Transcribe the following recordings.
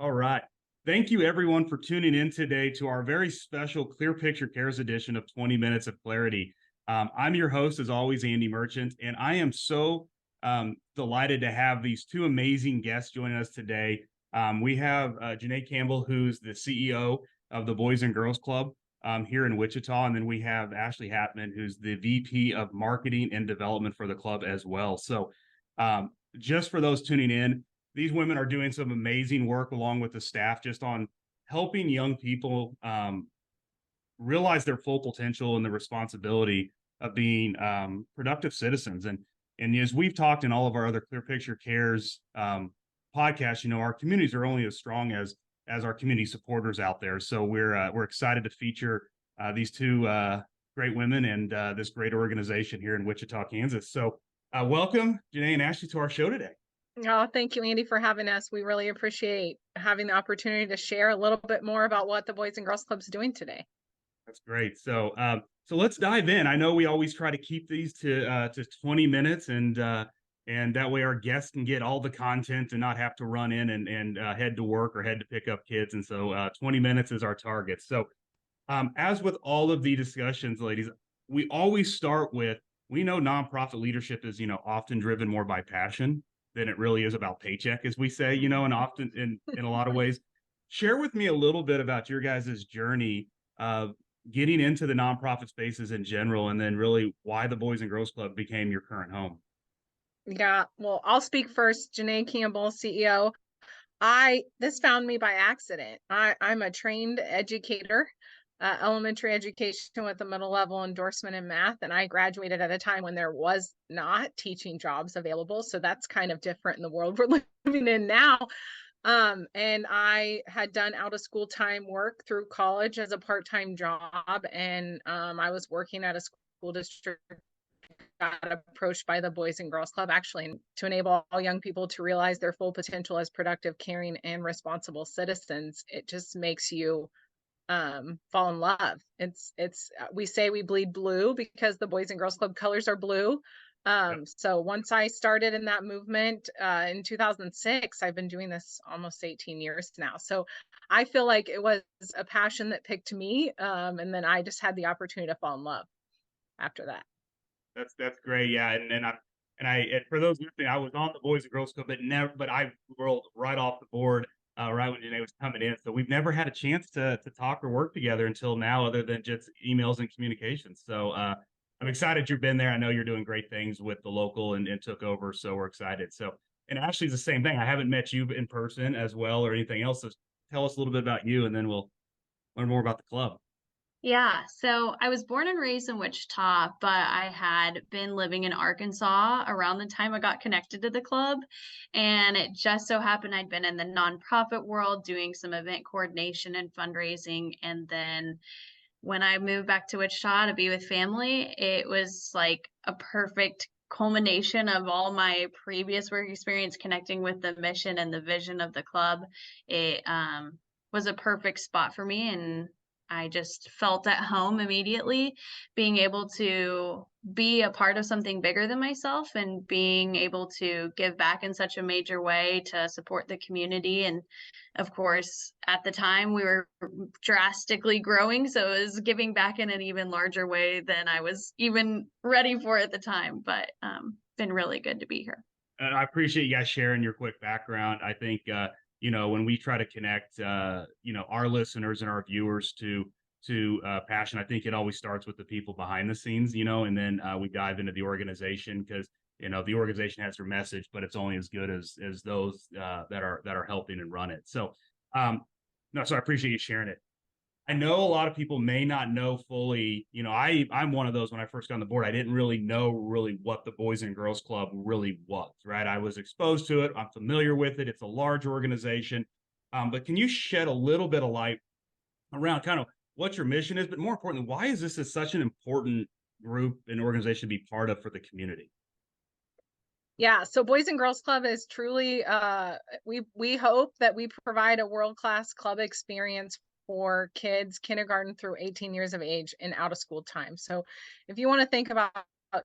All right. Thank you, everyone, for tuning in today to our very special Clear Picture Cares edition of 20 Minutes of Clarity. I'm your host, as always, Andy Merchant, and I am so delighted to have these two amazing guests joining us today. We have Janae Campbell, who's the CEO of the Boys and Girls Club here in Wichita, and then we have Ashley Hatman, who's the VP of Marketing and Development for the club as well. So, just for those tuning in, these women are doing some amazing work along with the staff just on helping young people realize their full potential and the responsibility of being productive citizens. And as we've talked in all of our other Clear Picture Cares podcasts, our communities are only as strong as our community supporters out there. So we're excited to feature these two great women and this great organization here in Wichita, Kansas. So welcome, Janae and Ashley, to our show today. Oh, thank you, Andy, for having us. We really appreciate having the opportunity to share a little bit more about what the Boys and Girls Club's doing today. That's great. So let's dive in. I know we always try to keep these to 20 minutes, and that way our guests can get all the content and not have to run in and head to work or head to pick up kids. And so 20 minutes is our target. So as with all of the discussions, ladies, we always start with, we know nonprofit leadership is often driven more by passion than it really is about paycheck, as we say, and often in a lot of ways. Share with me a little bit about your guys' journey of getting into the nonprofit spaces in general, and then really why the Boys and Girls Club became your current home. Yeah, well, I'll speak first. Janae Campbell, CEO. This found me by accident. I'm a trained educator, elementary education with a middle level endorsement in math, and I graduated at a time when there was not teaching jobs available. So that's kind of different in the world we're living in now. And I had done out of school time work through college as a part-time job. And I was working at a school district, got approached by the Boys and Girls Club actually to enable all young people to realize their full potential as productive, caring, and responsible citizens. It just makes you fall in love. It's we say we bleed blue because the Boys and Girls Club colors are blue. Yep. So once I started in that movement in 2006, I've been doing this almost 18 years now. So I feel like it was a passion that picked me, and then I just had the opportunity to fall in love after that. That's great. Yeah, and for those listening, I was on the Boys and Girls Club, but I rolled right off the board right when Janae was coming in. So we've never had a chance to talk or work together until now, other than just emails and communications. So I'm excited you've been there. I know you're doing great things with the local and took over, so we're excited. So, and Ashley's the same thing. I haven't met you in person as well or anything else. So tell us a little bit about you, and then we'll learn more about the club. Yeah, so I was born and raised in Wichita, but I had been living in Arkansas around the time I got connected to the club. And it just so happened I'd been in the nonprofit world doing some event coordination and fundraising. And then when I moved back to Wichita to be with family, it was like a perfect culmination of all my previous work experience connecting with the mission and the vision of the club. It was a perfect spot for me, and I just felt at home immediately, being able to be a part of something bigger than myself and being able to give back in such a major way to support the community. And of course, at the time we were drastically growing, so it was giving back in an even larger way than I was even ready for at the time. But been really good to be here. And I appreciate you guys sharing your quick background. I think when we try to connect our listeners and our viewers to passion, I think it always starts with the people behind the scenes, and then we dive into the organization because the organization has their message, but it's only as good as those that are helping and run it. So no, so I appreciate you sharing it. I know a lot of people may not know fully, I'm one of those. When I first got on the board, I didn't really know what the Boys and Girls Club really was, right? I was exposed to it. I'm familiar with it. It's a large organization. But can you shed a little bit of light around kind of what your mission is, but more importantly, why is this such an important group and organization to be part of for the community? Yeah, so Boys and Girls Club is truly we hope that we provide a world-class club experience for kids kindergarten through 18 years of age in out of school time. So if you want to think about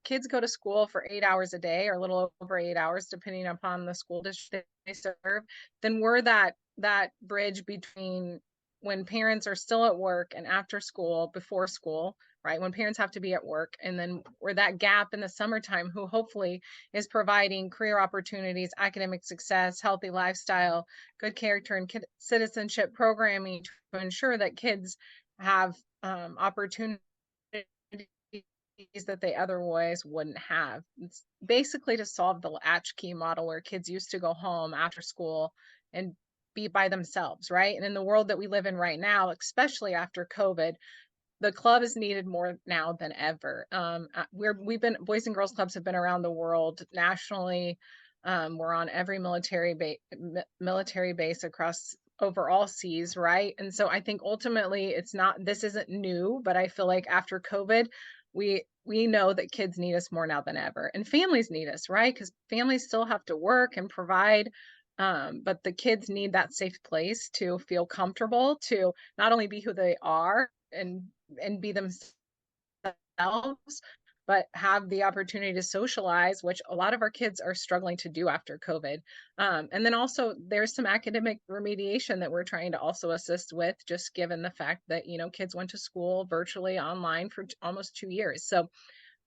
kids go to school for 8 hours a day or a little over 8 hours, depending upon the school district they serve, then we're that that bridge between when parents are still at work and after school, before school, right? When parents have to be at work, and then where that gap in the summertime, who hopefully is providing career opportunities, academic success, healthy lifestyle, good character and citizenship programming to ensure that kids have opportunities that they otherwise wouldn't have. It's basically to solve the latchkey model where kids used to go home after school and be by themselves, right? And in the world that we live in right now, especially after COVID, the club is needed more now than ever. We've been Boys and Girls Clubs have been around the world nationally. We're on every military base across over all seas, right? And so I think ultimately this isn't new, but I feel like after COVID, we know that kids need us more now than ever, and families need us, right? Because families still have to work and provide. But the kids need that safe place to feel comfortable, to not only be who they are and be themselves, but have the opportunity to socialize, which a lot of our kids are struggling to do after COVID. And then also there's some academic remediation that we're trying to also assist with, just given the fact that, kids went to school virtually online for almost 2 years. So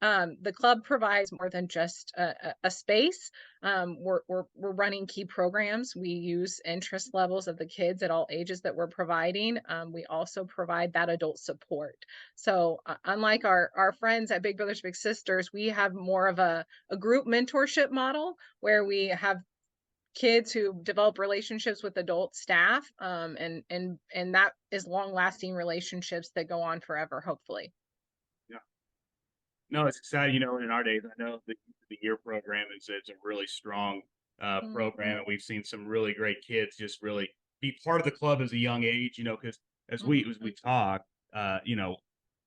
the club provides more than just a space. We're running key programs. We use interest levels of the kids at all ages that we're providing. We also provide that adult support. So unlike our friends at Big Brothers Big Sisters, we have more of a group mentorship model where we have kids who develop relationships with adult staff, and that is long lasting relationships that go on forever, hopefully. No, it's exciting. In our days, I know the year program is a really strong program, and we've seen some really great kids just really be part of the club as a young age. Because as we talk,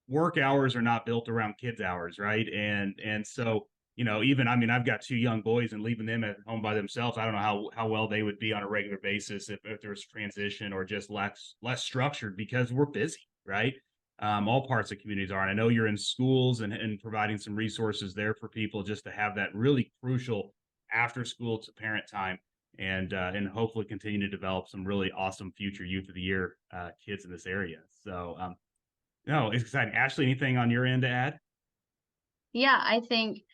work hours are not built around kids' hours, right? And so even I've got two young boys, and leaving them at home by themselves, I don't know how well they would be on a regular basis if there was transition or just less structured, because we're busy, right? All parts of communities are. And I know you're in schools and providing some resources there for people just to have that really crucial after school to parent time, and hopefully continue to develop some really awesome future youth of the year kids in this area. So no, it's exciting. Ashley, anything on your end to add? Yeah, I think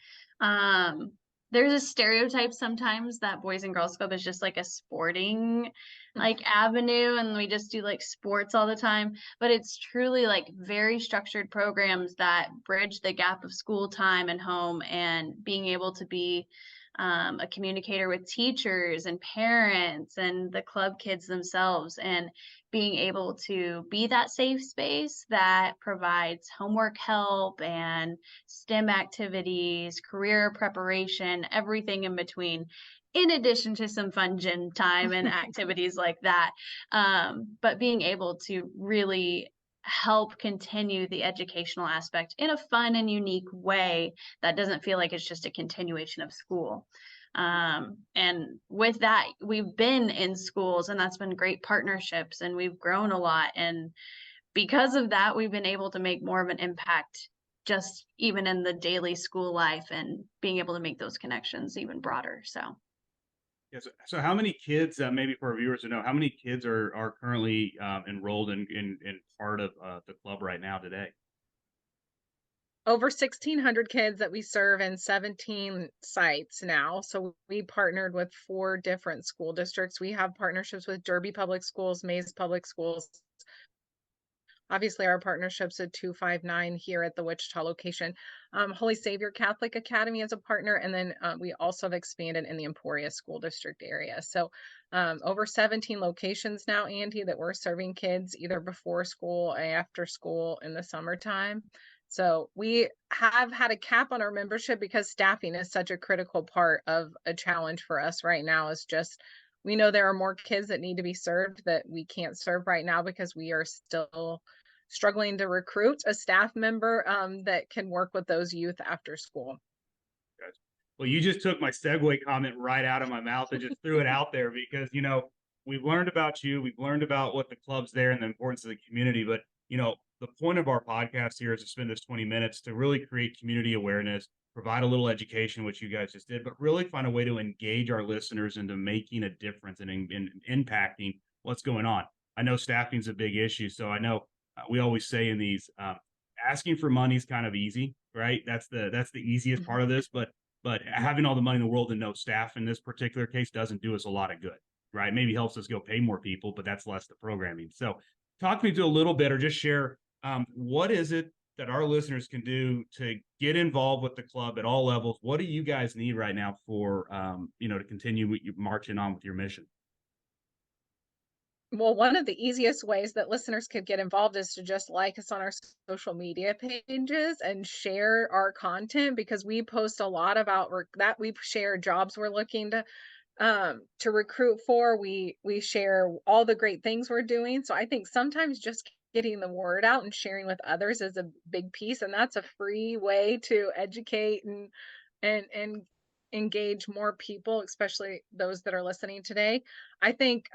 there's a stereotype sometimes that Boys and Girls Club is just like a sporting avenue, and we just do like sports all the time, but it's truly like very structured programs that bridge the gap of school time and home, and being able to be a communicator with teachers and parents and the club kids themselves, and being able to be that safe space that provides homework help and STEM activities, career preparation, everything in between, in addition to some fun gym time and activities like that. But being able to really help continue the educational aspect in a fun and unique way that doesn't feel like it's just a continuation of school. And with that, we've been in schools, and that's been great partnerships, and we've grown a lot. And because of that, we've been able to make more of an impact just even in the daily school life, and being able to make those connections even broader. So Yes. So how many kids, maybe for our viewers to know, how many kids are currently enrolled in part of the club right now today? Over 1,600 kids that we serve in 17 sites now. So we partnered with 4 different school districts. We have partnerships with Derby Public Schools, Mays Public Schools. Obviously, our partnerships at 259 here at the Wichita location. Holy Savior Catholic Academy is a partner, and then we also have expanded in the Emporia School District area. So over 17 locations now, Andy, that we're serving kids either before school or after school in the summertime. So we have had a cap on our membership because staffing is such a critical part of a challenge for us right now. Is just we know there are more kids that need to be served that we can't serve right now because we are still struggling to recruit a staff member that can work with those youth after school. Gotcha. Well, you just took my segue comment right out of my mouth and just threw it out there, because, we've learned about you. We've learned about what the club's there and the importance of the community. But, the point of our podcast here is to spend this 20 minutes to really create community awareness, provide a little education, which you guys just did, but really find a way to engage our listeners into making a difference and in impacting what's going on. I know staffing is a big issue. So I know we always say in these, asking for money is kind of easy, right? That's the easiest part of this, but having all the money in the world and no staff in this particular case doesn't do us a lot of good, right? Maybe helps us go pay more people, but that's less the programming. So talk to me to a little bit, or just share what is it that our listeners can do to get involved with the club at all levels? What do you guys need right now for to continue marching on with your mission? Well, one of the easiest ways that listeners could get involved is to just like us on our social media pages and share our content, because we post a lot about that we share jobs we're looking to recruit for. We share all the great things we're doing. So I think sometimes just getting the word out and sharing with others is a big piece, and that's a free way to educate and engage more people, especially those that are listening today. I think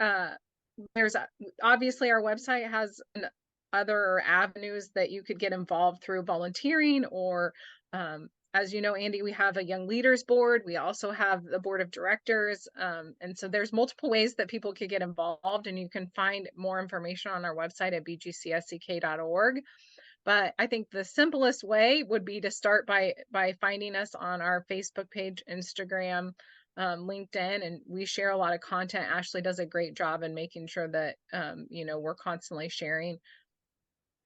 there's obviously our website has other avenues that you could get involved through volunteering, or as you know, Andy, we have a young leaders board. We also have the board of directors. And so there's multiple ways that people could get involved, and you can find more information on our website at bgcsck.org. But I think the simplest way would be to start by finding us on our Facebook page, Instagram, LinkedIn, and we share a lot of content. Ashley does a great job in making sure that we're constantly sharing,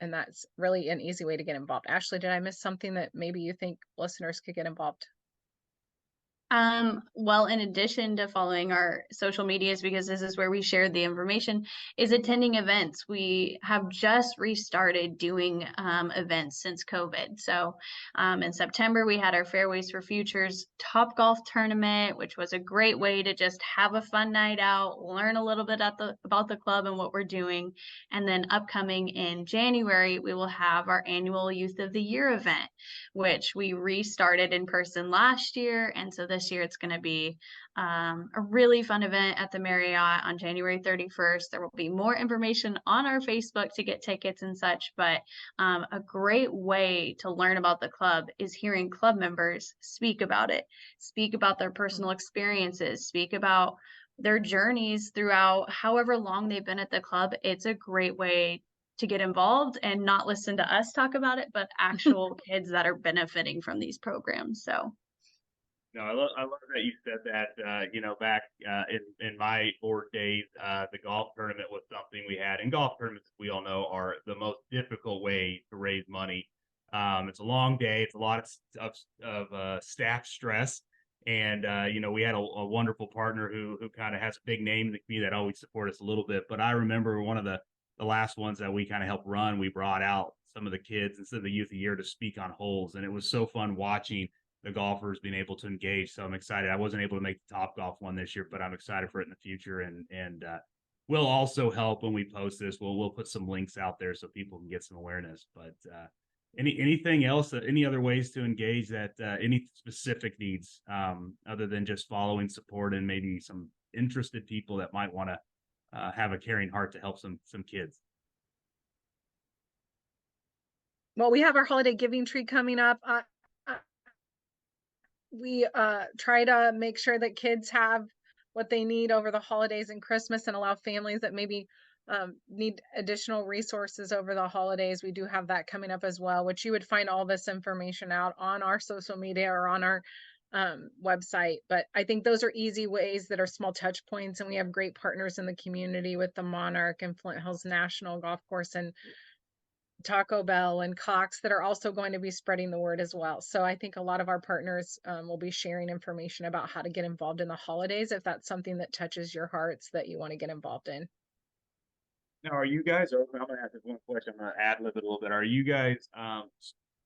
and that's really an easy way to get involved. Ashley, did I miss something that maybe you think listeners could get involved? Well, in addition to following our social medias, because this is where we share the information, is attending events. We have just restarted doing events since COVID. So in September, we had our Fairways for Futures Top Golf Tournament, which was a great way to just have a fun night out, learn a little bit about the club and what we're doing. And then upcoming in January, we will have our annual Youth of the Year event, which we restarted in person last year. And so this year it's going to be a really fun event at the Marriott on January 31st. There will be more information on our Facebook to get tickets and such, but a great way to learn about the club is hearing club members speak about it, speak about their personal experiences, speak about their journeys throughout however long they've been at the club. It's a great way to get involved and not listen to us talk about it, but actual kids that are benefiting from these programs. So No, I love that you said that. Back in my board days, the golf tournament was something we had. And golf tournaments, we all know, are the most difficult way to raise money. It's a long day. It's a lot of staff stress. And we had a wonderful partner who kind of has a big name in the community that always support us a little bit. But I remember one of the last ones that we kind of helped run, we brought out some of the kids instead of the youth of the year to speak on holes. And it was so fun watching the golfers being able to engage. So I'm excited. I wasn't able to make the Top Golf one this year, but I'm excited for it in the future. And we'll also help when we post this. We'll put some links out there so people can get some awareness. But anything else, any other ways to engage that, any specific needs other than just following support and maybe some interested people that might want to have a caring heart to help some kids? Well, we have our holiday giving tree coming up. We try to make sure that kids have what they need over the holidays and Christmas, and allow families that maybe need additional resources over the holidays. We do have that coming up as well, which you would find all this information out on our social media or on our website. But I think those are easy ways that are small touch points, and we have great partners in the community with the Monarch and Flint Hills National Golf Course and Taco Bell and Cox that are also going to be spreading the word as well. So I think a lot of our partners will be sharing information about how to get involved in the holidays, if that's something that touches your hearts that you want to get involved in. Now, are you guys open? I'm going to ask this one question. I'm going to ad lib it a little bit. Are you guys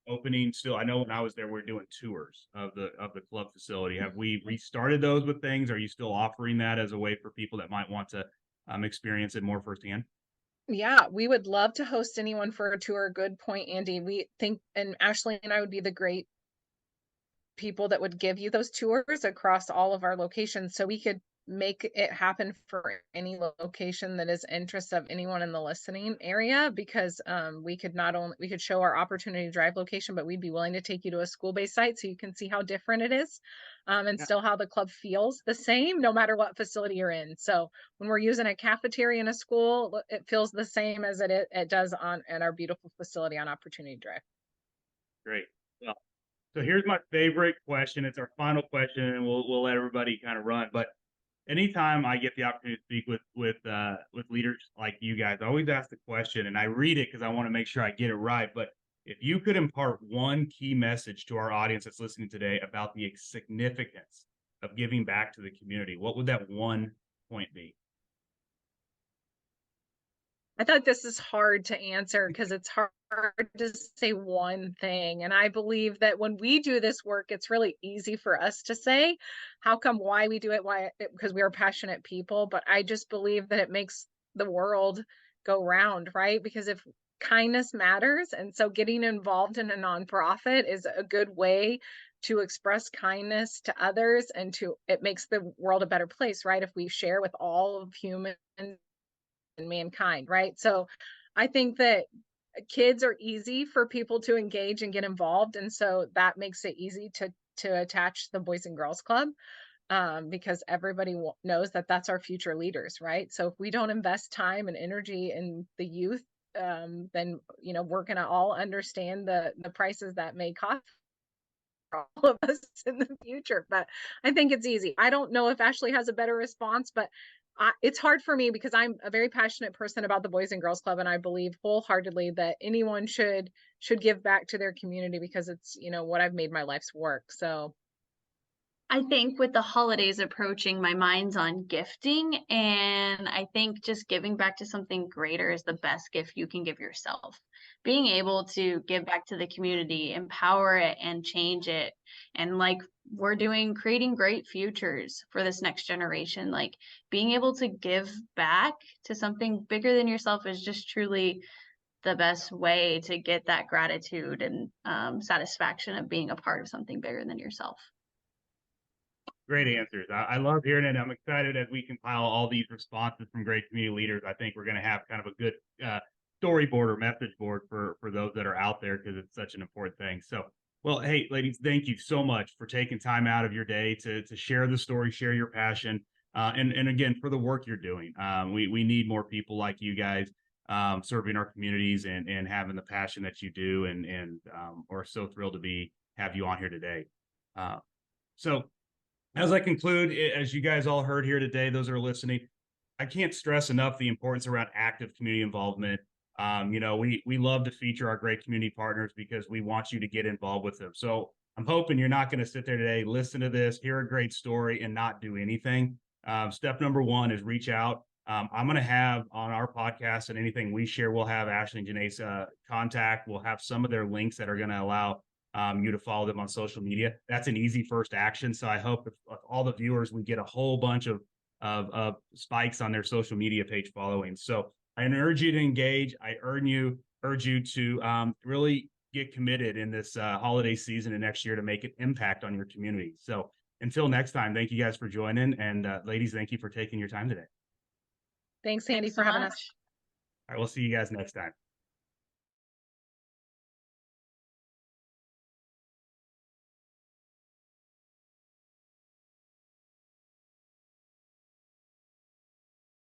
opening still? I know when I was there, we were doing tours of the club facility. Have we restarted those with things? Are you still offering that as a way for people that might want to experience it more firsthand? Yeah, we would love to host anyone for a tour. Good point, Andy. We think, and Ashley and I would be the great people that would give you those tours across all of our locations. So we could make it happen for any location that is interest of anyone in the listening area, because we could not only we could show our opportunity drive location, but we'd be willing to take you to a school-based site so you can see how different it is, and Yeah. still how the club feels the same no matter what facility you're in. So when we're using a cafeteria in a school, it feels the same as it does on at our beautiful facility on Opportunity Drive. Great. Well, so here's my favorite question. It's our final question, and we'll let everybody kind of run. But anytime I get the opportunity to speak with leaders like you guys, I always ask the question, and I read it because I want to make sure I get it right. But if you could impart one key message to our audience that's listening today about the significance of giving back to the community, what would that one point be? I thought this is hard to answer because it's hard to say one thing. And I believe that when we do this work, it's really easy for us to say, how come, why we do it, because we are passionate people. But I just believe that it makes the world go round, right? Because if kindness matters, and so getting involved in a nonprofit is a good way to express kindness to others, and it makes the world a better place, right? If we share with all of humans and mankind, right? So I think that kids are easy for people to engage and get involved, and so that makes it easy to attach the Boys and Girls Club, because everybody knows that that's our future leaders, right? So if we don't invest time and energy in the youth, then we're going to all understand the prices that may cost for all of us in the future. But I think it's easy. I don't know if Ashley has a better response, but it's hard for me because I'm a very passionate person about the Boys and Girls Club, and I believe wholeheartedly that anyone should give back to their community because it's what I've made my life's work. So I think with the holidays approaching, my mind's on gifting, and I think just giving back to something greater is the best gift you can give yourself. Being able to give back to the community, empower it, and change it, and like we're doing, creating great futures for this next generation. Like being able to give back to something bigger than yourself is just truly the best way to get that gratitude and satisfaction of being a part of something bigger than yourself. Great answers. I love hearing it. I'm excited as we compile all these responses from great community leaders. I think we're going to have kind of a good storyboard or message board for those that are out there, because it's such an important thing. So, well, hey, ladies, thank you so much for taking time out of your day to share the story, share your passion, and again, for the work you're doing. We need more people like you guys serving our communities and having the passion that you do, and we're so thrilled to have you on here today. So as I conclude, as you guys all heard here today, those that are listening, I can't stress enough the importance around active community involvement. We love to feature our great community partners because we want you to get involved with them. So I'm hoping you're not going to sit there today, listen to this, hear a great story, and not do anything. Step number one is reach out. I'm going to have on our podcast and anything we share, we'll have Ashley and Janae's contact. We'll have some of their links that are going to allow you to follow them on social media. That's an easy first action. So I hope if all the viewers, we get a whole bunch of spikes on their social media page following. So I urge you to engage. I urge you to really get committed in this holiday season and next year to make an impact on your community. So until next time, thank you guys for joining. And ladies, thank you for taking your time today. thanks, Andy, Thanks for so having much. us. All right, we'll see you guys next time.